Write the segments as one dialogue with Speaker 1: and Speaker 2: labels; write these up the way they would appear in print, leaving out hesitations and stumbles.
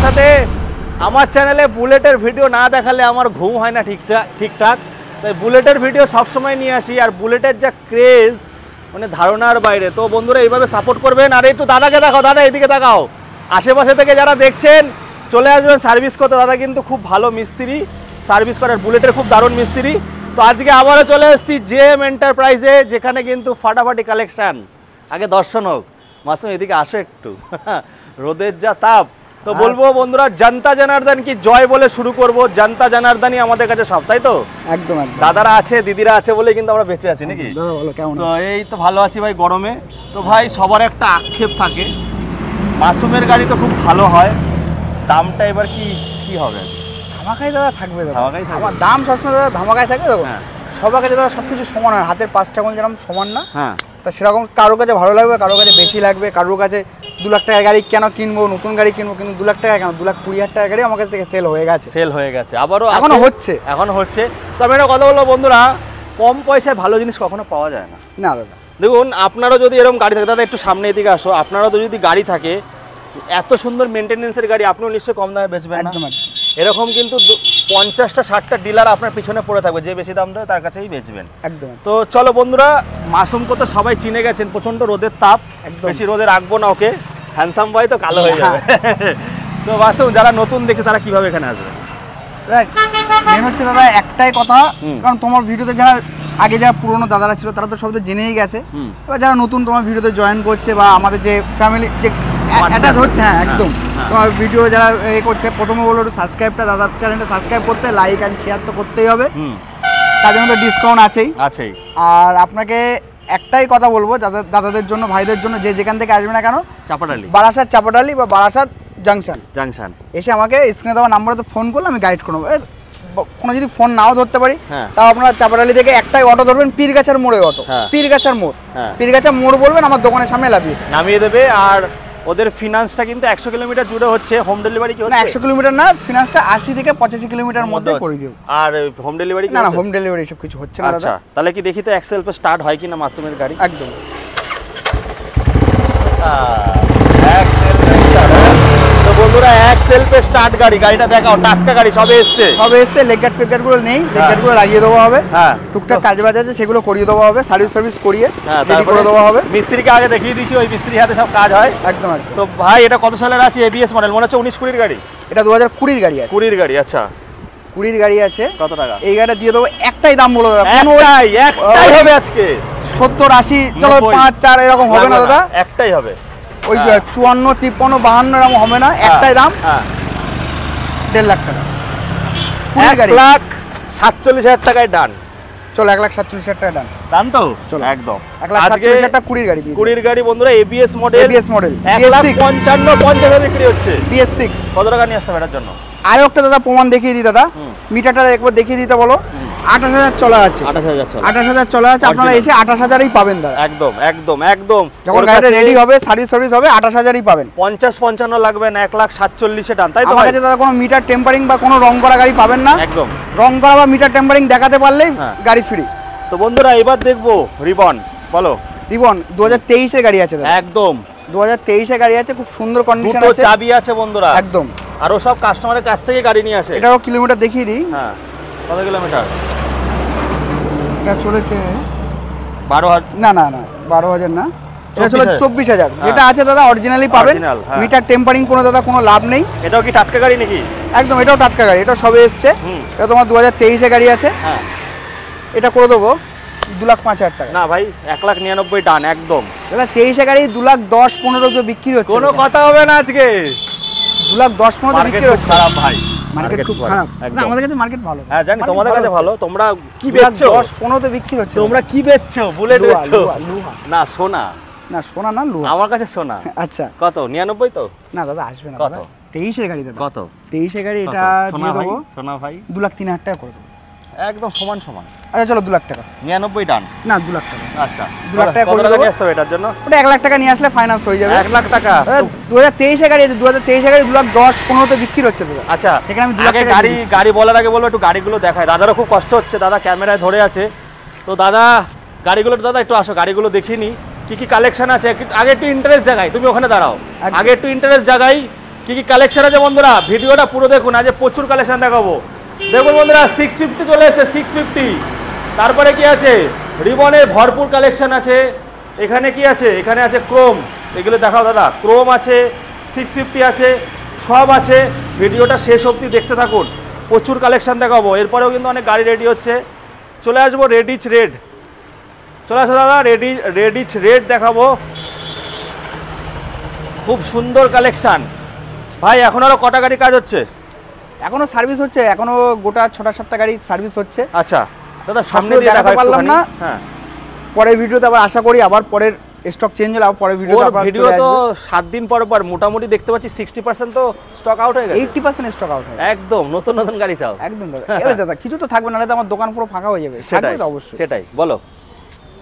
Speaker 1: সাথে আমার চ্যানেলে বুলেটের ভিডিও না দেখালে আমার ঘুম হয় না ঠিকঠাক। তাই বুলেটের ভিডিও সবসময় নিয়ে আসি, আর বুলেটের যা ক্রেজ মানে ধারণার বাইরে। তো বন্ধুরা এইভাবে সাপোর্ট করবেন। আর একটু দাদাকে দেখাও, দাদা এইদিকে দেখাও। আশেপাশে থেকে যারা দেখছেন চলে আসবেন সার্ভিস করতে। দাদা কিন্তু খুব ভালো মিস্ত্রি, সার্ভিস করার বুলেটের খুব দারুণ মিস্ত্রি। তো আজকে আবারও চলে এসেছি জেএম এন্টারপ্রাইজে, যেখানে কিন্তু ফাটাফাটি কালেকশন। আগে দর্শন হোক। মাসুম এদিকে আসো একটু, রোদের যা তাপ। তো বলবো বন্ধুরা, জনতা জনার্দন কি জয় বলে শুরু করব। জনতা জনার্দনই আমাদের কাছে সব, তাই তো?
Speaker 2: একদম একদম।
Speaker 1: দাদারা আছে, দিদিরা আছে বলে কিন্তু আমরা বেঁচে আছি নাকি?
Speaker 2: দাদা বলো কেমন?
Speaker 1: তো এই তো ভালো আছি ভাই গরমে। তো ভাই সবার একটা আক্ষেপ থাকে, মাসুমের গাড়ি তো খুব ভালো হয়, দামটা এবার কি হবে?
Speaker 2: ধামাকাই দাদা থাকবে দাদা।
Speaker 1: ধামাকাই থাকবে।
Speaker 2: আমার দাম সবসময় দাদা ধামাকাই থাকে। দেখো
Speaker 1: হ্যাঁ,
Speaker 2: সবার কাছে দাদা সবকিছু সমান হয়, হাতের 5 টাকা যেরকম সমান না।
Speaker 1: হ্যাঁ,
Speaker 2: তা সেরকম কারোর কাছে ভালো লাগবে, কারোর কাছে বেশি লাগবে। কারোর কাছে 2 লাখ টাকার গাড়ি কেন কিনবো, নতুন গাড়ি কিনবো, কিন্তু 2 লাখ টাকা কেন, 2,20,000 টাকার গাড়ি আমার কাছ থেকে সেল হয়ে গেছে। আবারও
Speaker 1: এখনো হচ্ছে। তো আমি একটা কথা বলবো বন্ধুরা, কম পয়সায় ভালো জিনিস কখনো পাওয়া যায় না।
Speaker 2: না দাদা
Speaker 1: দেখুন, আপনারও যদি এরকম গাড়ি থাকে, দাদা একটু সামনে এদিকে আসো, আপনারও তো যদি গাড়ি থাকে, এত সুন্দর মেনটেনেন্সের গাড়ি আপনিও নিশ্চয়ই কম দামে বেচবেন না?
Speaker 2: একদম।
Speaker 1: এরকম কিন্তু 50টা 60টা ডিলার আপনার পিছনে পড়ে থাকবে, যে বেশি দাম দেয় তার কাছেই বেচবেন।
Speaker 2: একদম।
Speaker 1: তো চলো বন্ধুরা, মাসুমকে তো সবাই চিনে গেছেন, প্রচন্ড রোদের তাপ, বেশি রোদে রাখবো না ওকে, হ্যান্ডসাম ভাই তো কালো হয়ে যাবে। তো মাসুম, যারা নতুন দেখছে তারা কিভাবে এখানে আসবে?
Speaker 2: মেন হচ্ছে দাদা একটাই কথা, কারণ তোমার ভিডিওতে যারা আগে যারা পুরনো দাদারা ছিল তারা তো সব তো জেনেই গেছে। এবার যারা নতুন তোমার ভিডিওতে জয়েন করছে বা আমাদের যে ফ্যামিলি যে অ্যাটাচ হচ্ছে, হ্যাঁ একদম, তোমার ভিডিও যারা এ করছে, প্রথমে বললো একটু সাবস্ক্রাইবটা, দাদার চ্যানেলটা সাবস্ক্রাইব করতে, লাইক অ্যান্ড শেয়ার তো করতেই হবে, তাদের মধ্যে ডিসকাউন্ট আছেই। আর আপনাকে একটাই কথা বলবো, দাদাদের জন্য, ভাইদের জন্য, যে যেখান থেকে আসবে না কেন, বারাসাত চাপাডালি বা বারাসাত জাংশন এসে আমাকে স্ক্রিনে দেওয়া নাম্বারে ফোন করলে আমি গাইড করবো। কোনো যদি ফোন নাও ধরতে পারি, তাও আপনারা চাপাডালি থেকে একটাই অটো ধরবেন, পীরগাছার মোড়ে অটো, পীরগাছার মোড় বলবেন, আমার দোকানের সামনে নামিয়ে দেবে। আর ওদের ফিনান্সটা কিন্তু 100 কিলোমিটার জুড়ে হচ্ছে, হোম ডেলিভারি কি হচ্ছে? না 100 কিলোমিটার না, ফিনান্সটা 80 থেকে 85 কিলোমিটার মধ্যে করে দিও। আর হোম ডেলিভারি? না হোম ডেলিভারি সব কিছু হচ্ছে না দাদা।
Speaker 1: আচ্ছা, তাহলে কি দেখি তো এক্সেলফে স্টার্ট হয় কিনা মাসুমের গাড়ি।
Speaker 2: একদম।
Speaker 1: তো বন্ধুরা, এক্সেলফে স্টার্ট গাড়িটা দেখাও, টাটকা গাড়ি, সবে এসছে।
Speaker 2: লেগ গার্ড ফেগ গার্ডগুলো নেই, লেগ গার্ডগুলো লাগিয়ে দেওয়া হবে। হ্যাঁ, টুকটাক কাজ বাজ আছে, সেগুলো করিয়ে দেওয়া হবে, সার্ভিস করিয়ে রেডি করে দেওয়া হবে।
Speaker 1: মিস্ত্রিকে আগে দেখিয়ে দিয়েছি, ওই মিস্ত্রির হাতে সব কাজ হয়।
Speaker 2: একদম।
Speaker 1: তো ভাই, এটা কত সালের আছে? এবিএস মডেল, মনে হচ্ছে 19-20 গাড়ি।
Speaker 2: এটা 2020 গাড়ি আছে।
Speaker 1: 20 গাড়ি, আচ্ছা
Speaker 2: 20 গাড়ি আছে।
Speaker 1: কত টাকা?
Speaker 2: এই গাড়িটা দিয়ে দেবো, একটাই দাম বলে দাদা,
Speaker 1: একটাই হবে আজকে।
Speaker 2: 70-80 চলো 5-4 এরকম হবে না দাদা,
Speaker 1: একটাই হবে।
Speaker 2: ওই 54, 53, 52 এরকম হবে না, একটাই দাম 1.5 লাখ টাকা।
Speaker 1: 1,47,000 টাকায় ডান।
Speaker 2: চলো 1,47,000 টাকা
Speaker 1: ডান তো একদম।
Speaker 2: 1,47,000 টাকা 20 গাড়ি দিয়ে।
Speaker 1: 20 গাড়ি বন্ধুরা, এবিএস মডেল 1,55,000 বিক্রি হচ্ছে।
Speaker 2: BS6
Speaker 1: কত টাকা নিয়ে আসতে এটার জন্য?
Speaker 2: আরো একটা দাদা প্রমাণ দেখিয়ে দিই দাদা, মিটারটা একবার দেখিয়ে দিতে বলো। 28,000 চলা আছে, 28,000 চলা আছে। আপনারা এসে 28,000ই পাবেন দাদা।
Speaker 1: একদম।
Speaker 2: যখন গাড়িটা রেডি হবে, সার্ভিস হবে, 28,000ই পাবেন।
Speaker 1: 50-55 লাগবে না, 1,47,000 ডান, তাই তো?
Speaker 2: আমার কাছে দাদা কোনো মিটার টেম্পারিং বা কোনো রং করা গাড়ি পাবেন না।
Speaker 1: একদম
Speaker 2: রং করা বা মিটার টেম্পারিং দেখাতে পারলেই গাড়ি ফ্রি।
Speaker 1: তো বন্ধুরা, এবার দেখবো রিবন। বলো।
Speaker 2: রিবন 2023 এর গাড়ি আছে দাদা।
Speaker 1: একদম
Speaker 2: 2023 এর গাড়ি আছে, খুব সুন্দর কন্ডিশন আছে,
Speaker 1: দুটো চাবি আছে বন্ধুরা।
Speaker 2: একদম।
Speaker 1: আর ও সব কাস্টমারের কাছ থেকে গাড়ি নিয়ে আসে।
Speaker 2: এটাও কিলোমিটার দেখিয়ে দিই।
Speaker 1: হ্যাঁ, কত কিলোমিটার?
Speaker 2: এটা চলেছে
Speaker 1: 12,000।
Speaker 2: না 12,000 না, এটা চলে 24,000। যেটা আছে দাদা অরিজিনালি পাবেন, মিটার টেম্পারিং কোনো দাদা কোনো লাভ নেই।
Speaker 1: এটাও কি টাটকা গাড়ি নাকি?
Speaker 2: একদম, এটাও টাটকা গাড়ি, এটা সবে এসছে। এটা তোমার 2023 এর গাড়ি আছে।
Speaker 1: হ্যাঁ,
Speaker 2: এটা করে দেবো 2,05,000 টাকা।
Speaker 1: না ভাই, 1,99,000 ডান একদম।
Speaker 2: দাদা 23 এর গাড়ি 2,10-15 বিক্রি হচ্ছে,
Speaker 1: কোনো কথা হবে না আজকে।
Speaker 2: 2,10-15 বিক্রি হচ্ছে।
Speaker 1: খারাপ ভাই,
Speaker 2: মার্কেট খুব খারাপ। না, আমাদের কাছে মার্কেট ভালো।
Speaker 1: হ্যাঁ জানি, তোমাদের কাছে ভালো। তোমরা কি বেচছো?
Speaker 2: 10-15 বিক্রি হচ্ছে।
Speaker 1: তোমরা কি বেচছো? বুলেট বেচছো? না সোনা।
Speaker 2: না সোনা না, লোহা।
Speaker 1: আমার কাছে সোনা।
Speaker 2: আচ্ছা,
Speaker 1: কত? 99 তো?
Speaker 2: না দাদা আসবে না।
Speaker 1: কত?
Speaker 2: 23 এর গাড়ি দাদা।
Speaker 1: কত?
Speaker 2: 23 এর গাড়ি, এটা দিয়ে দেবো
Speaker 1: সোনা ভাই
Speaker 2: 2,03,000 টাকা করে দেবো।
Speaker 1: একদম সমান।
Speaker 2: আচ্ছা চলো 2 লাখ টাকা।
Speaker 1: 99 ডান।
Speaker 2: না 2 লাখ টাকা।
Speaker 1: আচ্ছা
Speaker 2: 2 লাখ টাকা করে দেবো।
Speaker 1: আসতে হবে এটার জন্য?
Speaker 2: ওটা 1 লাখ টাকা নিয়ে আসলে ফাইনান্স হয়ে যাবে।
Speaker 1: 1 লাখ টাকা
Speaker 2: 2023 এর গাড়ি আছে, 2023 এর গাড়ি 2,10-15 তে বিক্রি হচ্ছে দাদা।
Speaker 1: আচ্ছা,
Speaker 2: এখানে আমি 2 লাখ টাকা
Speaker 1: গাড়ি বলার আগে বলবো একটু গাড়িগুলো দেখায়। দাদারও খুব কষ্ট হচ্ছে, দাদা ক্যামেরায় ধরে আছে। তো দাদা গাড়িগুলো, দাদা একটু আসো, গাড়িগুলো দেখিনি কি কালেকশন আছে। আগে একটু ইন্টারেস্ট জাগাই, তুমি ওখানে দাঁড়াও। আগে একটু ইন্টারেস্ট জাগাই, কি কি কালেকশন আছে বন্ধুরা, ভিডিওটা পুরো দেখুন, আজ প্রচুর কালেকশন দেখাবো। দেখুন বন্ধুরা 650 চলে এসেছে, 650। তারপরে কি আছে, রিবনের ভরপুর কালেকশন আছে। এখানে কি আছে, এখানে আছে ক্রোম, এগুলো দেখাও দাদা। ক্রোম আছে, 650 আছে, সব আছে। ভিডিওটা শেষ অবধি দেখতে থাকুন, প্রচুর কালেকশন দেখাবো। এরপরেও কিন্তু অনেক গাড়ি রেডি হচ্ছে। চলে আসবো রেডিচ রেড, চলে আসো দাদা, রেডিচ রেড দেখাবো। খুব সুন্দর কালেকশন ভাই। এখন আরো কটা গাড়ি কাজ হচ্ছে?
Speaker 2: এখনো সার্ভিস হচ্ছে, এখনো গোটা 6-7টা গাড়ি সার্ভিস হচ্ছে।
Speaker 1: আচ্ছা দাদা, সামনে দিয়ে
Speaker 2: দেখাতে পারলাম না।
Speaker 1: হ্যাঁ,
Speaker 2: পরের ভিডিওতে আবার আশা করি আবার পরের স্টক চেঞ্জ হলে আবার পরের
Speaker 1: ভিডিও তো 7 দিন পর পর মোটামুটি দেখতে পাচ্ছি 60% তো স্টক আউট হয়ে গেছে।
Speaker 2: 80% স্টক আউট হয়ে
Speaker 1: একদম নতুন নতুন গাড়ি সব।
Speaker 2: একদম দাদা। এবার দাদা কিছু তো থাকবে না, নাহলে তো আমার দোকান পুরো ফাঁকা হয়ে যাবে।
Speaker 1: সেটাই
Speaker 2: তো অবশ্যই,
Speaker 1: সেটাই বলো।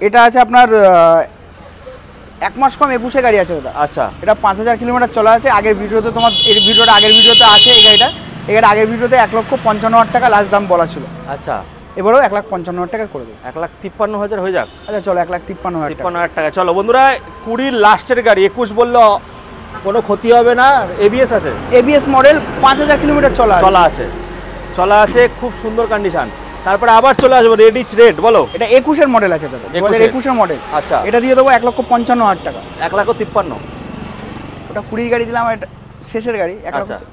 Speaker 2: এটা আছে আপনার 1 মাস কম 21 গাড়ি আছে দাদা।
Speaker 1: আচ্ছা,
Speaker 2: এটা 5000 কিলোমিটার চলা আছে। আগের ভিডিওতে তোমার এই ভিডিওটা আগের ভিডিওতে আছে এই গাড়িটা। এই গাড়িটা আগের ভিডিওতে 1,55,000 টাকা লাস্ট দাম বলা ছিল।
Speaker 1: আচ্ছা,
Speaker 2: এবারেও 1,55,000 টাকা করে দেবো।
Speaker 1: 1,53,000 হয়ে যাক।
Speaker 2: আচ্ছা চলো 1,53,000
Speaker 1: টাকা। চলো বন্ধুরা, 20 লাস্টের গাড়ি 21 বললো কোনো ক্ষতি হবে না। এবিএস আছে,
Speaker 2: এবিএস মডেল 5000 কিলোমিটার
Speaker 1: চলা আছে, খুব সুন্দর কন্ডিশন। তারপরে আবার চলে আসবো রেডিচ রেড, বলো।
Speaker 2: এটা 21 এর মডেল আছে দাদা, 2021 এর মডেল।
Speaker 1: আচ্ছা,
Speaker 2: এটা দিয়ে দেবো 1,55,000 টাকা।
Speaker 1: 1,53,000।
Speaker 2: ওটা 20 গাড়ি দিলাম, এটা শেষের গাড়ি।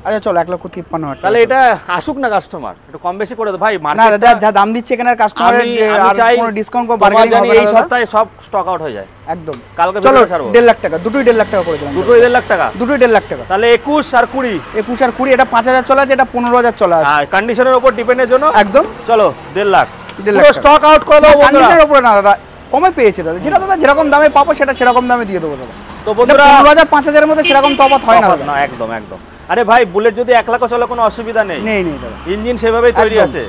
Speaker 2: আচ্ছা চলো 1,53,000 টাকা।
Speaker 1: তাহলে এটা আসুক না কাস্টমার, একটু কম বেশি করে দাও ভাই।
Speaker 2: না দাদা, যা দাম দিচ্ছে এখানে কাস্টমারের আর কোনো ডিসকাউন্ট কো বার্গেনিং হবে না।
Speaker 1: এই সপ্তাহে সব স্টক আউট হয়ে যায়
Speaker 2: একদম।
Speaker 1: কালকে
Speaker 2: চলো
Speaker 1: ভিডিও ছাড়বো।
Speaker 2: 1.5 লাখ টাকা, দুটোই 1.5 লাখ টাকা করে দিলাম।
Speaker 1: দুটোই 1.5 লাখ টাকা,
Speaker 2: দুটোই 1.5 লাখ টাকা।
Speaker 1: তাহলে 21 আর 20।
Speaker 2: 21 আর 20, এটা 5000 চলা আছে, এটা 15,000 চলা আছে।
Speaker 1: হ্যাঁ, কন্ডিশনের উপর ডিপেন্ডের জন্য
Speaker 2: একদম।
Speaker 1: চলো 1.5 লাখ,
Speaker 2: 1.5 লাখ
Speaker 1: পুরো স্টক আউট করে দাও বন্ধুরা।
Speaker 2: কন্ডিশনের উপরে না দাদা, কমে পেয়েছে দাদা। যেটা দাদা যেরকম দামে পাবো সেটা সেরকম দামে দিয়ে দেবো দাদা।
Speaker 1: তো বন্ধুরা
Speaker 2: 15,000 5,000 এর মধ্যে সেরকম তফাৎ হয় না দাদা।
Speaker 1: না, একদম একদম। আরে ভাই, বুলেট যদি 1 লাখ চলে কোনো অসুবিধা নেই।
Speaker 2: নেই দাদা,
Speaker 1: ইঞ্জিন সেভাবেই তৈরি আছে।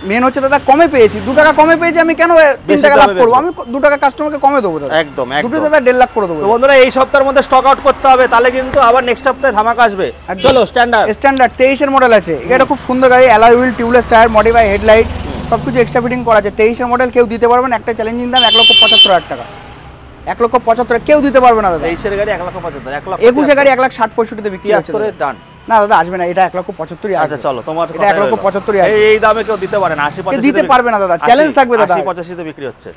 Speaker 2: মেন হচ্ছে দাদা কমে পেয়েছি, 2 টাকা কমে পেয়েছি, আমি কেন 3 টাকা লাভ করবো? আমি 2 টাকা কাস্টমারকে কমে দেবো দাদা।
Speaker 1: একদম
Speaker 2: দুটো দাদা 1.5 লাখ করে দেবো।
Speaker 1: তো বন্ধুরা এই সপ্তাহের মধ্যে স্টক আউট করতে হবে, তাহলে কিন্তু আবার নেক্সট সপ্তাহে ধামাকা আসবে। চলো স্ট্যান্ডার্ড
Speaker 2: 23 এর মডেল আছে। এটা খুব সুন্দর গাড়ি, alloy wheel, tubeless tyre, modify headlight, সবকিছু এক্সট্রা ফিটিং করা আছে। 23 এর মডেল কেউ দিতে পারবে না। একটা চ্যালেঞ্জিং দাম 1,75,000 টাকা। 1,75,000 কেউ দিতে পারবে না দাদা।
Speaker 1: 23 এর গাড়ি 1,75,000,
Speaker 2: 21 এর গাড়ি 1,60,65 বিক্রি হচ্ছে।
Speaker 1: 73 ডান
Speaker 2: না দাদা, আসবে না, এটা 1,75,000।
Speaker 1: আচ্ছা চলো, তোমার
Speaker 2: এটা 1,75,000
Speaker 1: এই দামে কেউ দিতে পারে না। 80-85
Speaker 2: দিতে পারবে না দাদা, চ্যালেঞ্জ থাকবে দাদা।
Speaker 1: 80-85 তে বিক্রি হচ্ছে।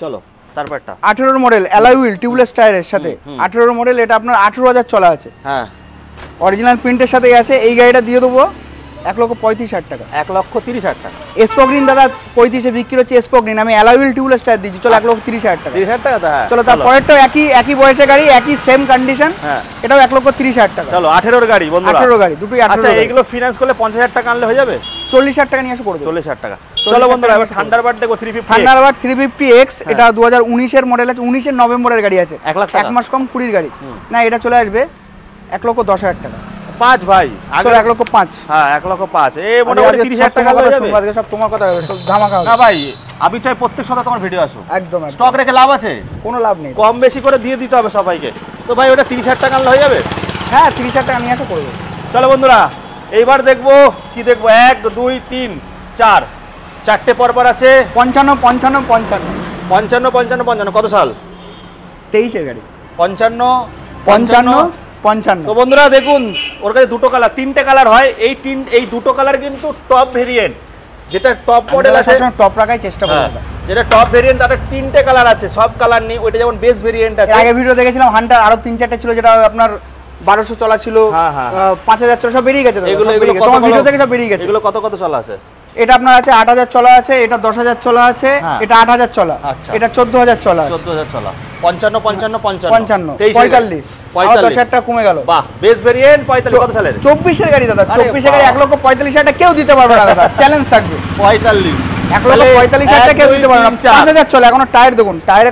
Speaker 1: চলো তারপরটা
Speaker 2: 18 এর মডেল, অ্যালয় হুইল, টিউবলেস টায়ারের সাথে। 18 এর মডেল, এটা আপনার 18,000 চলা আছে।
Speaker 1: হ্যাঁ,
Speaker 2: অরিজিনাল প্রিন্টের সাথে আছে। এই গাড়িটা দিয়ে দেবো 1,35,000 টাকা।
Speaker 1: 1,30,000 টাকা।
Speaker 2: স্পোগ্রিন দাদা 35 এ বিক্রি হচ্ছে স্পোগ্রিন, আমি অ্যালয় হুইল টিউবলেস টায়ার দিচ্ছি। চলো 1,30,000 টাকা।
Speaker 1: 30,000 টাকা তো। হ্যাঁ
Speaker 2: চলো, তারপরেরটাও একই বয়সের গাড়ি, একই সেম কন্ডিশন।
Speaker 1: হ্যাঁ,
Speaker 2: এটাও 1,30,000 টাকা।
Speaker 1: চলো 18 এর গাড়ি বন্ধুরা,
Speaker 2: 18 গাড়ি, দুটোই 18।
Speaker 1: আচ্ছা, এইগুলো ফিনান্স করলে 50,000 টাকা আনলে হয়ে যাবে।
Speaker 2: 40,000 টাকা নিয়ে এসে করে দেবো।
Speaker 1: 40,000 টাকা। চলো বন্ধুরা, এবার থান্ডারবার্ড দেখো 350।
Speaker 2: থান্ডারবার্ড 350X, এটা 2019 এর মডেল আছে। 19 এর নভেম্বরের গাড়ি আছে।
Speaker 1: 1 লাখ টাকা।
Speaker 2: 1 মাস কম 20 গাড়ি। না, এটা চলে আসবে 1,10,000 টাকা।
Speaker 1: 5 ভাই,
Speaker 2: চলো 1,05,000।
Speaker 1: হ্যাঁ 1,05,000। এই মোটামুটি 30,000 টাকা হয়ে যাবে।
Speaker 2: আজকে সব তোমার কথা, সব ধামাকা হবে।
Speaker 1: না ভাই, আমি চাই প্রত্যেক সপ্তাহে তোমার ভিডিও আসুক।
Speaker 2: একদম।
Speaker 1: স্টক রেখে লাভ আছে?
Speaker 2: কোনো লাভ নেই,
Speaker 1: কম বেশি করে দিয়ে দিতে হবে সবাইকে। তো ভাই ওটা 30,000 টাকা আনলে হয়ে যাবে।
Speaker 2: হ্যাঁ 30,000 টাকা নিয়ে আসো করবে।
Speaker 1: চলো বন্ধুরা, এইবার দেখবো কি দেখবো, 1 2 3 4 চারটে পরপর আছে।
Speaker 2: 55 55 55
Speaker 1: 55 55 55 কত সাল?
Speaker 2: 23 এর গাড়ি।
Speaker 1: 55
Speaker 2: 55 55।
Speaker 1: তো বন্ধুরা দেখুন, ওর কাছে দুটো কালার, 3টে কালার হয়। এই দুটো কালার কিন্তু টপ ভেরিয়েন্ট, যেটা টপ মডেল আছে
Speaker 2: টপ রাখার চেষ্টা করব।
Speaker 1: যেটা টপ ভেরিয়েন্ট, তাতে 3টে কালার আছে, সব কালার নেই। ওইটা যেমন বেস ভেরিয়েন্ট আছে।
Speaker 2: আগে ভিডিও দেখেছিলাম হান্টার আরো 3-4টা ছিল, যেটা আপনার 1200 চলা ছিল, 5,000 চলা, সব বেরিয়ে গেছে।
Speaker 1: এগুলো
Speaker 2: তোমার ভিডিও দেখে সব বেরিয়ে গেছে।
Speaker 1: এগুলো কত কত চলা আছে?
Speaker 2: এটা আপনার আছে 8,000 চলা আছে, এটা 10,000 চলা আছে, এটা 8,000 চলা, এটা 14,000 চলা আছে।
Speaker 1: 14,000 চলা। 55 55 55
Speaker 2: 55 45 10,000 টাকা কমে গেল।
Speaker 1: বাহ, বেস ভেরিয়েন্ট 45 কত সালের?
Speaker 2: 24 এর গাড়ি দাদা। 24 এর গাড়ি 1,45,000 টাকা কেউ দিতে পারবে না দাদা, চ্যালেঞ্জ থাকবে।
Speaker 1: 45
Speaker 2: 1,45,000 টাকা কেউ দিতে পারবে না। 5,000 চলে। এখনো টায়ার দেখুন, টায়ারে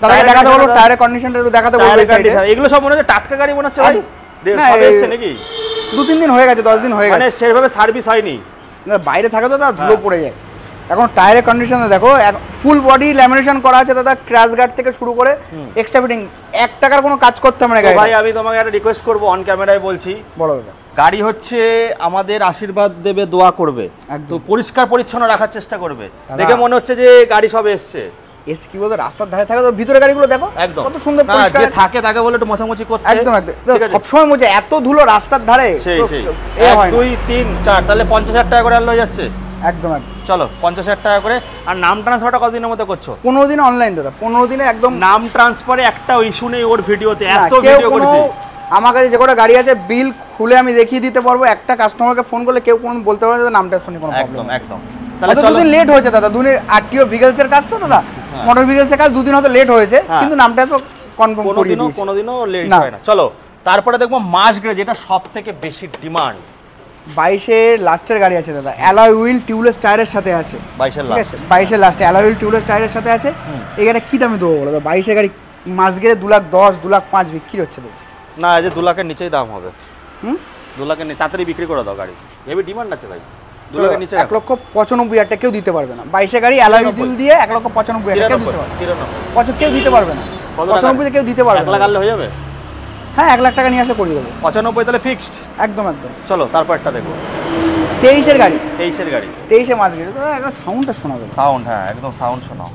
Speaker 2: দাদাকে দেখাতে বলবো, টায়ারের কন্ডিশনটা একটু দেখাতে বলবো।
Speaker 1: এগুলো সব মনে হচ্ছে টাটকা গাড়ি মনে হচ্ছে ভাই। সব এসছে নাকি?
Speaker 2: 2-3 দিন হয়ে গেছে, 10 দিন হয়ে গেছে,
Speaker 1: মানে সেভাবে সার্ভিস হয়নি।
Speaker 2: না বাইরে থাকে তো দাদা, ধুলো পড়ে যায়। এখন টায়ারের কন্ডিশনে দেখো, ফুল বডি ল্যামিনেশন করা আছে দাদা, ক্র্যাশ গার্ড থেকে শুরু করে এক্সট্রা ফিটিং, 1 টাকার কোনো কাজ করতে হবে না গাড়ি।
Speaker 1: ভাই আমি তোমাকে একটা রিকোয়েস্ট করব, অন ক্যামেরায় বলছি,
Speaker 2: বলো দাদা।
Speaker 1: গাড়ি হচ্ছে আমাদের আশীর্বাদ দেবে, দোয়া করবে, তো পরিষ্কার পরিচ্ছন্ন রাখার চেষ্টা করবে। দেখে মনে হচ্ছে যে গাড়ি সব এসছে,
Speaker 2: এসি কি বলতো রাস্তার ধারে থাকে তো ভিতরে গাড়িগুলো দেখো
Speaker 1: একদম
Speaker 2: কত সুন্দর
Speaker 1: না,
Speaker 2: পরিষ্কার
Speaker 1: যে থাকে তাকে বলে একটু মোছামুছি করতে।
Speaker 2: একদম একদম
Speaker 1: ঠিক আছে?
Speaker 2: সবসময় মজা এত ধুলো রাস্তার ধারে
Speaker 1: সেই
Speaker 2: তো
Speaker 1: সেই
Speaker 2: এ
Speaker 1: 1
Speaker 2: হয় না।
Speaker 1: 2 3 4 তাহলে 50,000 টাকা করে আনলো যাচ্ছে।
Speaker 2: একদম একদম
Speaker 1: চলো 50,000 টাকা করে। আর নাম ট্রান্সফারটা কতদিনের মধ্যে করছো?
Speaker 2: 15 দিনে অনলাইন দাদা 15 দিনে একদম
Speaker 1: নাম ট্রান্সফারে একটা ইস্যু নেই ওর ভিডিওতে,
Speaker 2: না,
Speaker 1: এত
Speaker 2: কেউ
Speaker 1: ভিডিও
Speaker 2: কোনো-
Speaker 1: করেছি।
Speaker 2: আমার কাছে যে কটা গাড়ি আছে বিল খুলে আমি দেখিয়ে দিতে পারবো, একটা কাস্টমারকে ফোন করলে কেউ কোনো বলতে পারবে না নাম ট্রান্সফার নিয়ে কোনো
Speaker 1: একদম
Speaker 2: প্রবলেম
Speaker 1: একদম। তাহলে
Speaker 2: তাহলে
Speaker 1: চলো
Speaker 2: দুদিন লেট হয়েছে দাদা, দুদিন আরটিও ভিগলসের কাজ তো দাদা, মোটর ভিগলসের কাজ দুদিন হয়তো লেট হয়েছে,
Speaker 1: হ্যাঁ।
Speaker 2: কিন্তু নামটা তো কনফার্ম করিয়ে দিয়েছি।
Speaker 1: কোনোদিনও লেট
Speaker 2: না।
Speaker 1: হয় না। চলো তারপরে দেখবো মাস গ্রে, যেটা সব থেকে বেশি ডিমান্ড।
Speaker 2: 22-এর লাস্টের গাড়ি আছে দাদা, অ্যালয় হুইল টিউবলেস টায়ারের সাথে আছে।
Speaker 1: 22-এর
Speaker 2: ঠিক
Speaker 1: লাস্ট।
Speaker 2: আছে 22-এর লাস্টে অ্যালয় হুইল টিউবলেস টায়ারের সাথে আছে। এই গাড়িটা কি দামে দেবো বলো? 22-এর গাড়ি মাস গেলে 2,10,000 2,05,000 বিক্রি হচ্ছে দেবো।
Speaker 1: না, এই যে 2 লাখের নিচেই দাম হবে।
Speaker 2: হুম
Speaker 1: 2 লাখের নিচে তাড়াতাড়ি বিক্রি করে দাও গাড়ি, হেভি ডিমান্ড আছে ভাই। 2
Speaker 2: চলো,
Speaker 1: লাখের নিচে
Speaker 2: 1,95,000 টাকা কেউ দিতে পারবে না। 22-এর গাড়ি অ্যালয় হুইল দিয়ে 1,95,000 টাকা কেউ দিতে পারবে না।
Speaker 1: 93
Speaker 2: কেউ দিতে পারবে না।
Speaker 1: কত টাকা?
Speaker 2: 95 কেউ দিতে পারবে
Speaker 1: 1 লাখ
Speaker 2: না।
Speaker 1: আনলে হয়ে যাবে।
Speaker 2: হ্যাঁ 1 লাখ টাকা নিয়ে আসলে করিয়ে দেবো
Speaker 1: 95 তাহলে ফিক্সড।
Speaker 2: একদম একদম।
Speaker 1: চলো তারপরটা দেখো
Speaker 2: 23-এর গাড়ি,
Speaker 1: 23-এর গাড়ি।
Speaker 2: 23-এ মাস গেলে তো একটা সাউন্ডটা শোনাবে।
Speaker 1: সাউন্ড, হ্যাঁ একদম সাউন্ড শোনাও।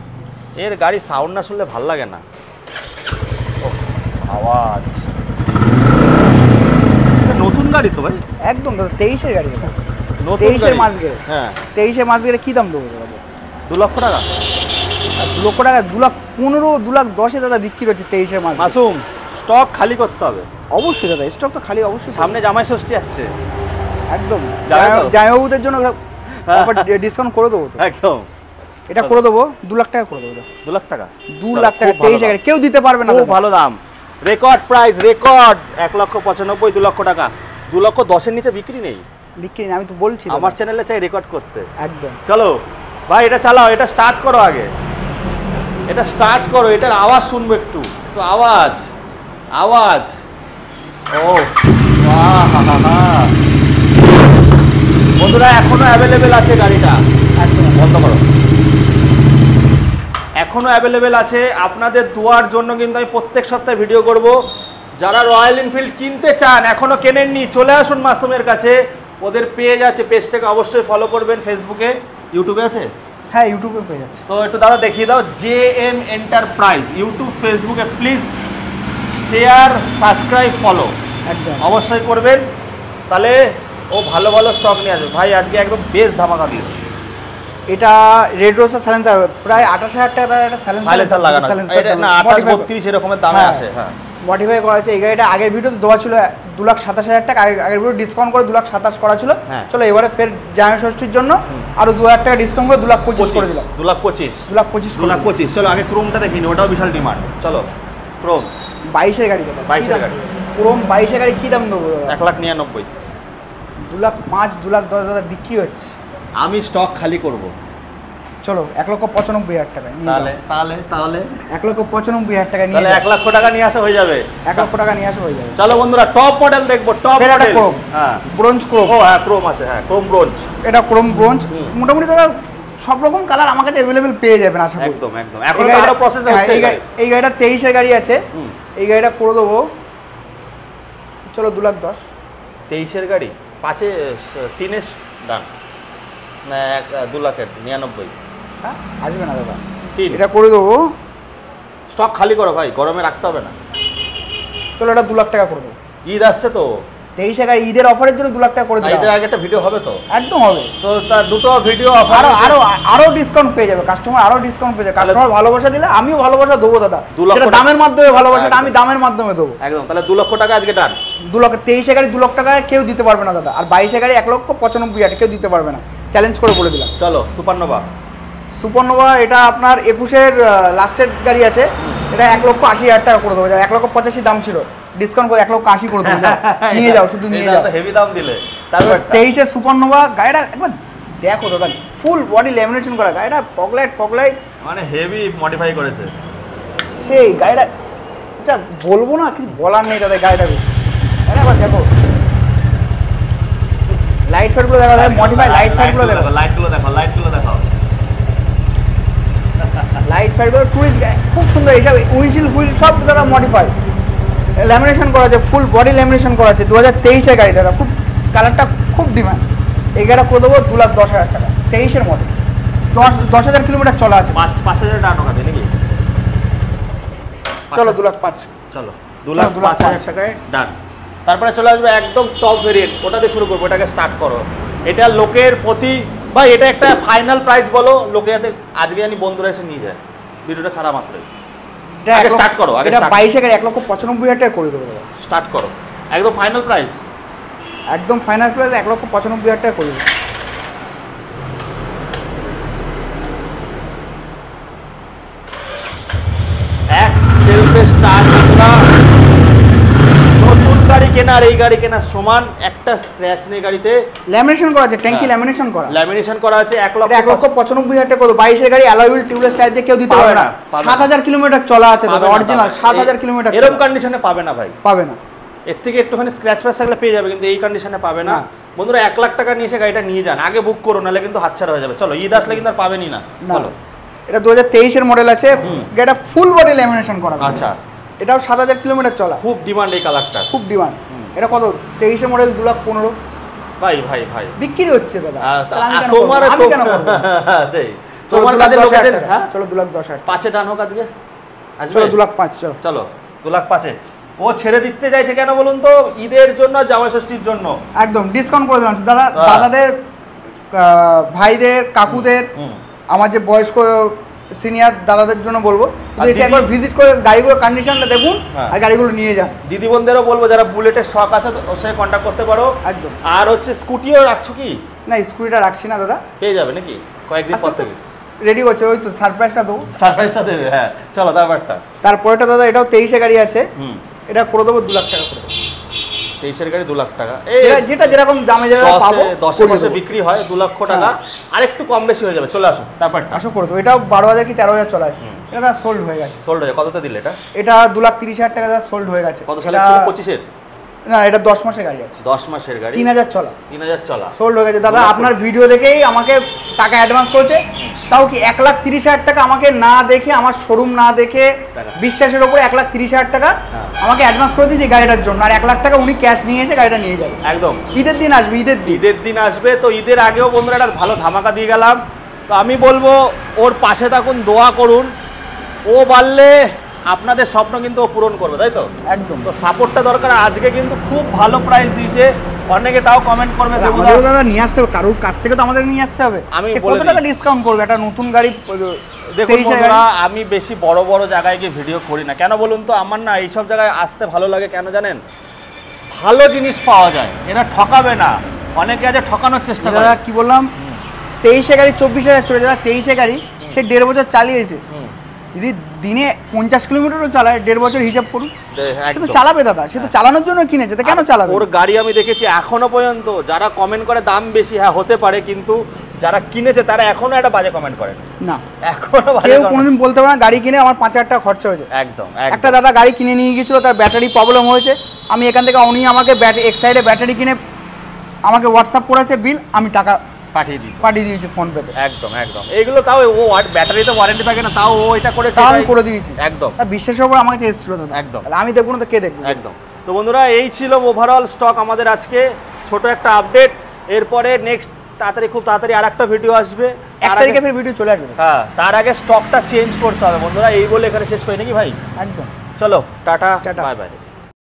Speaker 1: এর গাড়ি সাউন্ড না শুনলে ভাল লাগে না। উফ, আওয়াজ। এটা নতুন গাড়ি তো ভাই?
Speaker 2: একদম দাদা 23-এর গাড়ি দাদা,
Speaker 1: নতুন
Speaker 2: 23-এর
Speaker 1: গাড়ি।
Speaker 2: মাস গেলে।
Speaker 1: হ্যাঁ
Speaker 2: 23-এর মাস গেলে কি দাম দেবো দাদা?
Speaker 1: 2 লক্ষ টাকা।
Speaker 2: 2 লক্ষ টাকা, 2,15,000 2,10,000 দাদা বিক্রি হচ্ছে 23-এর মাস।
Speaker 1: মাসুম, স্টক খালি করতে হবে।
Speaker 2: অবশ্যই দাদা স্টক তো খালি অবশ্যই।
Speaker 1: সামনে জামাই ষষ্ঠী আসছে।
Speaker 2: একদম
Speaker 1: জানো তো?
Speaker 2: জামাইবাবুদের জন্য ডিসকাউন্ট করে দেবো তো।
Speaker 1: একদম
Speaker 2: এটা করে দেবো 2 লাখ টাকা করে দেবো।
Speaker 1: 2 লাখ টাকা।
Speaker 2: 2 লাখ টাকা 23-এর গাড়ি কেউ দিতে পারবে না
Speaker 1: খুব
Speaker 2: দাদা।
Speaker 1: ভালো দাম, রেকর্ড প্রাইস, রেকর্ড 1,95,000 2 লক্ষ টাকা। 2,10,000-এর নিচে বিক্রি নেই
Speaker 2: বিক্রি নেই, আমি তো বলছি দাদা।
Speaker 1: আমার চ্যানেলে, চাই রেকর্ড করতে।
Speaker 2: একদম
Speaker 1: চলো ভাই এটা চালাও, এটা স্টার্ট করো আগে, এটা স্টার্ট করো, এটার আওয়াজ শুনবো একটু। তো আওয়াজ আওয়াজ, ও বন্ধুরা এখনো অ্যাভেলেবেল আছে গাড়িটা,
Speaker 2: একদম
Speaker 1: বন্ধ করো। এখনো অ্যাভেলেবেল আছে আপনাদের দোয়ার জন্য, কিন্তু আমি প্রত্যেক সপ্তাহে ভিডিও করব। যারা রয়্যাল এনফিল্ড কিনতে চান, এখনো কেনেননি, চলে আসুন মাসুমের কাছে। ওদের পেজ আছে, পেজটাকে অবশ্যই ফলো করবেন। ফেসবুকে, ইউটিউবে আছে?
Speaker 2: হ্যাঁ ইউটিউবে পেয়ে যাচ্ছে।
Speaker 1: তো একটু দাদা দেখিয়ে দাও, JM এন্টারপ্রাইজ ইউটিউব ফেসবুকে প্লিজ শেয়ার সাবস্ক্রাইব ফলো
Speaker 2: একদম
Speaker 1: অবশ্যই করবেন, তাহলে ও ভালো ভালো স্টক নিয়ে আসবে। ভাই আজকে একদম বেশ ধামাকা দিল।
Speaker 2: এটা রেড রোসার সাইলেন্সার প্রায় 28,000 টাকা দাদা, এটা
Speaker 1: সাইলেন্সার লাগানো, এটা না 28 32 এরকমের দামে আসে। হ্যাঁ
Speaker 2: মডিফাই করা আছে। এই গাড়িটা আগের ভিডিওতে দেওয়া ছিল 2,27,000 টাকা, আগের ভিডিও ডিসকাউন্ট করে 2,27,000 করা ছিল।
Speaker 1: হ্যাঁ।
Speaker 2: চলো এবারে ফের জামাই ষষ্ঠীর জন্য আরো 2,000 টাকা ডিসকাউন্ট করে 2,25,000 করে দিলাম।
Speaker 1: 2,25,000
Speaker 2: 2,25,000
Speaker 1: চলো আগে ক্রোমটা দেখি, ওটাও বিশাল ডিমান্ড। চলো ক্রোম
Speaker 2: 22-এর গাড়ি দাদা,
Speaker 1: 22-এর গাড়ি।
Speaker 2: ক্রোম 22-এর গাড়ি কি দাম দেবো দাদা?
Speaker 1: 1,99,000।
Speaker 2: 2,05,000 2,10,000 দাদা বিক্রি হচ্ছে।
Speaker 1: আমি স্টক খালি করব।
Speaker 2: চলো 1,95,000 টাকা নিয়ে
Speaker 1: তাহলে
Speaker 2: যাও।
Speaker 1: তাহলে তাহলে
Speaker 2: 1,95,000 টাকা নিয়ে
Speaker 1: তাহলে
Speaker 2: যাও।
Speaker 1: 1 লক্ষ টাকা নিয়ে আসা হয়ে যাবে।
Speaker 2: 1 লক্ষ টাকা নিয়ে আসা হয়ে যাবে।
Speaker 1: চলো বন্ধুরা টপ মডেল দেখবো, টপ
Speaker 2: ফের একটা
Speaker 1: মডেল।
Speaker 2: ক্রোম,
Speaker 1: হ্যাঁ
Speaker 2: ব্রোঞ্জ ক্রোম।
Speaker 1: ও হ্যাঁ ক্রোম আছে, হ্যাঁ ক্রোম ব্রোঞ্জ।
Speaker 2: এটা ক্রোম ব্রোঞ্জ,
Speaker 1: হুম।
Speaker 2: মোটামুটি দাদা সব রকম কালার আমার কাছে অ্যাভেলেবেল পেয়ে যাবেন আশা করি।
Speaker 1: একদম একদম, এখন তো আরো প্রসেস হচ্ছে।
Speaker 2: এই গাড়িটা 23-এর গাড়ি আছে,
Speaker 1: হুম।
Speaker 2: এই গাড়িটা করে দেবো চলো 2,10,000।
Speaker 1: 23-এর গাড়ি 3 ডান না 2,99,000।
Speaker 2: হ্যাঁ আসবে না দাদা,
Speaker 1: 3
Speaker 2: এটা করে দেবো।
Speaker 1: স্টক খালি করো ভাই, গরমে রাখতে হবে না।
Speaker 2: চলো এটা 2 লাখ টাকা করে দেবো।
Speaker 1: ঈদ আসছে তো,
Speaker 2: 23-এর গাড়ি ঈদের অফারের জন্য 2 লাখ টাকা করে
Speaker 1: ঈদের
Speaker 2: দিলাম।
Speaker 1: আগে একটা ভিডিও হবে তো,
Speaker 2: একদম হবে।
Speaker 1: তো তার দুটো ভিডিও অফার।
Speaker 2: আরো আরো আরো ডিসকাউন্ট পেয়ে যাবে কাস্টমার, আরো ডিসকাউন্ট পেয়ে যাবে কাস্টমার। ভালোবাসা দিলে আমিও ভালোবাসা দেবো দাদা।
Speaker 1: 2 লক্ষ
Speaker 2: সেটা
Speaker 1: টাকা।
Speaker 2: দামের মাধ্যমে ভালোবাসাটা
Speaker 1: একদম।
Speaker 2: আমি দামের মাধ্যমে দেবো।
Speaker 1: একদম, তাহলে 2 লক্ষ টাকা আজকে ডান।
Speaker 2: 2 লক্ষ 23-এর গাড়ি 2 লক্ষ টাকায় কেউ দিতে পারবে না দাদা। আর 22-এর গাড়ি 1,95,000 কেউ দিতে পারবে না, চ্যালেঞ্জ করে বলে দিলাম।
Speaker 1: চলো সুপারনোভা।
Speaker 2: সুপারনোভা এটা আপনার 21-এর লাস্টের গাড়ি আছে, এটা 1,80,000 টাকা করে দেবো। 1,85,000 দাম ছিল, ডিসকাউন্ট করে 1,80,000 করে দেবো। যাও, নিয়ে যাও, শুধু নিয়ে যাও।
Speaker 1: হেভি দাম দিলে। তারপর
Speaker 2: 23-এর সুপারনোভা গাড়িটা একবার দেখো দাদা, ফুল বডি ল্যামিনেশন করা গাড়িটা, ফগলাইট
Speaker 1: মানে হেভি মডিফাই করেছে
Speaker 2: সেই গাড়িটা, যা বলবো না, কিছু বলার নেই দাদা। গাড়িটা একবার দেখো, লাইট ফাইটগুলো দেখো দাদা, মডিফাই লাইট ফাইটগুলো দেখো,
Speaker 1: লাইটগুলো দেখো, লাইটগুলো দেখো,
Speaker 2: লাইট ফাইটগুলো টুরিস্ট খুব সুন্দর। এইসব উইন্ডশিল্ড হুইল সব দাদা মডিফাই, ল্যামিনেশন করা আছে, ফুল বডি ল্যামিনেশন করা আছে। 2023-এর গাড়ি দাদা, খুব কালারটা খুব ডিমান্ড। এই গাড়িটা করে দেবো 2,10,000 টাকা, 23-এর মডেল। 10,000 কিলোমিটার চলা আছে।
Speaker 1: 5,000 টাকা ঢোকাতে নাকি?
Speaker 2: চলো 2,05,000
Speaker 1: চলো 2,05,000 টাকায় ডান। তারপরে চলে আসবে একদম টপ ভেরিয়েন্ট, ওটা দিয়ে শুরু করবো, এটাকে স্টার্ট করো। এটা লোকের প্রতি ভাই এটা একটা ফাইনাল প্রাইস বলো, লোকে যাতে আজকে জানি বন্ধুরা এসে নিয়ে যায় ভিডিওটা ছাড়া মাত্রই। আগে স্টার্ট করো, আগে
Speaker 2: এটা 22 এর 1,95,000 টাকা করে দেবো।
Speaker 1: স্টার্ট করো, একদম ফাইনাল প্রাইস,
Speaker 2: একদম ফাইনাল প্রাইস 1,95,000 টাকা করে দেবো।
Speaker 1: এক সেলফে স্টার্ট করা। নতুন গাড়ি কেনার এই গাড়ি কেনার সমান, একটা স্ক্র্যাচ নেই গাড়িতে।
Speaker 2: ল্যামিনেশন করা আছে, ট্যাঙ্কি ল্যামিনেশন করা,
Speaker 1: ল্যামিনেশন করা আছে।
Speaker 2: 1,95,000 টাকা করে 22 এর গাড়ি, অ্যালয় টিউবলেস টায়ার দিয়ে কেউ দিতে পারবে না। 7,000 কিলোমিটার চলা আছে দাদা, অরিজিনাল 7,000 কিলোমিটার।
Speaker 1: এরকম কন্ডিশনে পাবে না ভাই,
Speaker 2: পাবে না।
Speaker 1: এর থেকে একটুখানি স্ক্র্যাচ ফ্র্যাচ থাকলে পেয়ে যাবে, কিন্তু এই কন্ডিশনে পাবে না। বন্ধুরা 1 লাখ টাকা নিয়ে এসে গাড়িটা নিয়ে যান, আগে বুক করো, নাহলে কিন্তু হাতছাড়া হয়ে যাবে। চলো ঈদ আসলে কিন্তু আর পাবেনই না। বলো,
Speaker 2: এটা 2023 এর মডেল আছে, গাড়িটা ফুল বডি ল্যামিনেশন করা।
Speaker 1: আচ্ছা,
Speaker 2: এটাও 7,000 কিলোমিটার চলা,
Speaker 1: খুব ডিমান্ড এই কালারটা,
Speaker 2: খুব ডিমান্ড। এটা কত? 23 এর মডেল 2,15,000।
Speaker 1: ভাই ভাই ভাই
Speaker 2: বিক্রি হচ্ছে দাদা,
Speaker 1: তোমার
Speaker 2: আমি কেন করব?
Speaker 1: সেই তোমার কাছে লোকেদের, হ্যাঁ
Speaker 2: চলো 2,10,000
Speaker 1: পাঁচে ডান হোক আজকে,
Speaker 2: চলো 2,05,000। চলো
Speaker 1: চলো 2,05,000। ও ছেড়ে দিতে চাইছে কেন বলুন তো? ঈদের জন্য, জামাই ষষ্ঠীর জন্য
Speaker 2: একদম ডিসকাউন্ট করে দিলাম দাদা। দাদাদের, ভাইদের, কাকুদের, আমার যে বয়স্ক সিনিয়র দাদাদের জন্য বলবো, এসে একবার ভিজিট করে গাড়িগুলোর কন্ডিশনটা দেখুন আর গাড়িগুলো নিয়ে যান।
Speaker 1: দিদি বোনদেরও বলবো যারা বুলেটের শখ আছে ওর সাথে কন্ট্যাক্ট করতে পারো।
Speaker 2: একদম।
Speaker 1: আর হচ্ছে স্কুটিও রাখছো কি?
Speaker 2: না, স্কুটিটা রাখছি না দাদা,
Speaker 1: পেয়ে যাবে নাকি কয়েকদিন পর থেকে?
Speaker 2: রেডি করছে, ওই তো সারপ্রাইজটা দেবো।
Speaker 1: সারপ্রাইজটা দেবে, হ্যাঁ। চলো তারপরটা,
Speaker 2: তারপরেটা দাদা, এটাও 23 গাড়ি আছে, এটা করে দেবো 2 লাখ টাকা করে দেবো।
Speaker 1: 23 গাড়ি 2 লাখ টাকা,
Speaker 2: যেটা যেরকম দামে যেটা পাবো
Speaker 1: 10 বিক্রি হয় 2 লক্ষ টাকা, আর একটু কম বেশি হয়ে যাবে। চলে আসো তারপরটা,
Speaker 2: আসো করে দেবো। এটাও 12,000 কি 13,000 চলা আছে, এটা সোল্ড হয়ে গেছে।
Speaker 1: সোল্ড হয়ে কততে দিলে এটা?
Speaker 2: এটা 2,30,000 টাকা দাদা সোল্ড হয়ে গেছে।
Speaker 1: কত সালে ছিল? 25 এর?
Speaker 2: না, এটা 10 মাসের গাড়ি আছে।
Speaker 1: 10 মাসের গাড়ি,
Speaker 2: 3,000 চলা,
Speaker 1: 3,000 চলা,
Speaker 2: সোল্ড হয়ে গেছে দাদা। আপনার ভিডিও দেখেই আমাকে টাকা অ্যাডভান্স করেছে, তাও কি 1,30,000 টাকা আমাকে না দেখে, আমার শোরুম না দেখে, বিশ্বাসের উপরে 1,30,000 টাকা আমাকে অ্যাডভান্স করে দিয়েছে গাড়িটার জন্য, আর 1 লাখ টাকা উনি ক্যাশ নিয়ে এসে গাড়িটা নিয়ে যাবে।
Speaker 1: একদম
Speaker 2: ঈদের দিন আসবে, ঈদের দিন
Speaker 1: আসবে। তো ঈদের আগেও বন্ধুরা একটা ভালো ধামাকা দিয়ে গেলাম। তো আমি বলবো ওর পাশে থাকুন, দোয়া করুন, ও বাড়লে আপনাদের স্বপ্ন কিন্তু ও পূরণ করবে, তাই তো?
Speaker 2: একদম।
Speaker 1: তো সাপোর্টটা দরকার। আজকে কিন্তু খুব ভালো প্রাইস দিয়েছে, অনেকে তাও কমেন্ট করবে
Speaker 2: দাদা নিয়ে আসতে হবে, কারোর কাছ থেকে তো আমাদের নিয়ে আসতে হবে।
Speaker 1: আমি
Speaker 2: কত টাকা ডিসকাউন্ট করবে একটা নতুন গাড়ি?
Speaker 1: দেখুন বন্ধুরা, আমি বেশি বড় বড় জায়গায় গিয়ে ভিডিও করি না, কেন বলুন তো? আমার না এইসব জায়গায় আসতে ভালো লাগে, কেন জানেন? ভালো জিনিস পাওয়া যায়, এরা ঠকাবে না। অনেকে আছে ঠকানোর চেষ্টা করে।
Speaker 2: কি বললাম, 23 গাড়ি 24,000 চলে যায়। 23 গাড়ি সে 1.5 বছর চালিয়েছে, যদি দিনে 50 কিলোমিটারও চালায়, 1.5 বছর হিসাব করুন, সে তো চালাবে দাদা, সে তো চালানোর জন্য কিনেছে, তো কেন চালাবে?
Speaker 1: ওর গাড়ি আমি দেখেছি এখনো পর্যন্ত, যারা কমেন্ট করে দাম বেশি, হ্যাঁ হতে পারে, কিন্তু যারা কিনেছে তারা এখনো একটা বাজে কমেন্ট করে না, এখনো
Speaker 2: কেউ কোনোদিন বলতে পারে না গাড়ি কিনে আমার 5,000 টাকা খরচা হয়েছে।
Speaker 1: একদম।
Speaker 2: একটা দাদা গাড়ি কিনে নিয়ে গিয়েছিল, তার ব্যাটারি প্রবলেম হয়েছে, আমি এখান থেকে, উনি আমাকে এক সাইডে ব্যাটারি কিনে আমাকে হোয়াটসঅ্যাপ করেছে বিল, আমি টাকা পাঠিয়ে দিয়েছি ফোন পেতে।
Speaker 1: একদম একদম। এইগুলো তাও ও ব্যাটারিতে ওয়ারেন্টি থাকে না, তাও ও এটা করেছে,
Speaker 2: আমি করে দিয়েছি।
Speaker 1: একদম
Speaker 2: বিশ্বাসের উপর আমাকে এসেছিল দাদা।
Speaker 1: একদম।
Speaker 2: আমি দেখবো না তো কে দেখবে?
Speaker 1: একদম। তো বন্ধুরা, এই ছিল ওভারঅল স্টক আমাদের আজকে, ছোট একটা আপডেট। এরপরে নেক্সট খুব তাড়াতাড়ি আর একটা ভিডিও আসবে,
Speaker 2: 1 তারিখে ফের ভিডিও চলে আসবে।
Speaker 1: হ্যাঁ, তার আগে স্টকটা চেঞ্জ করতে হবে বন্ধুরা। এই বলে এখানে শেষ করি নাকি ভাই?
Speaker 2: একদম।
Speaker 1: চলো টাটা, বাই বাই।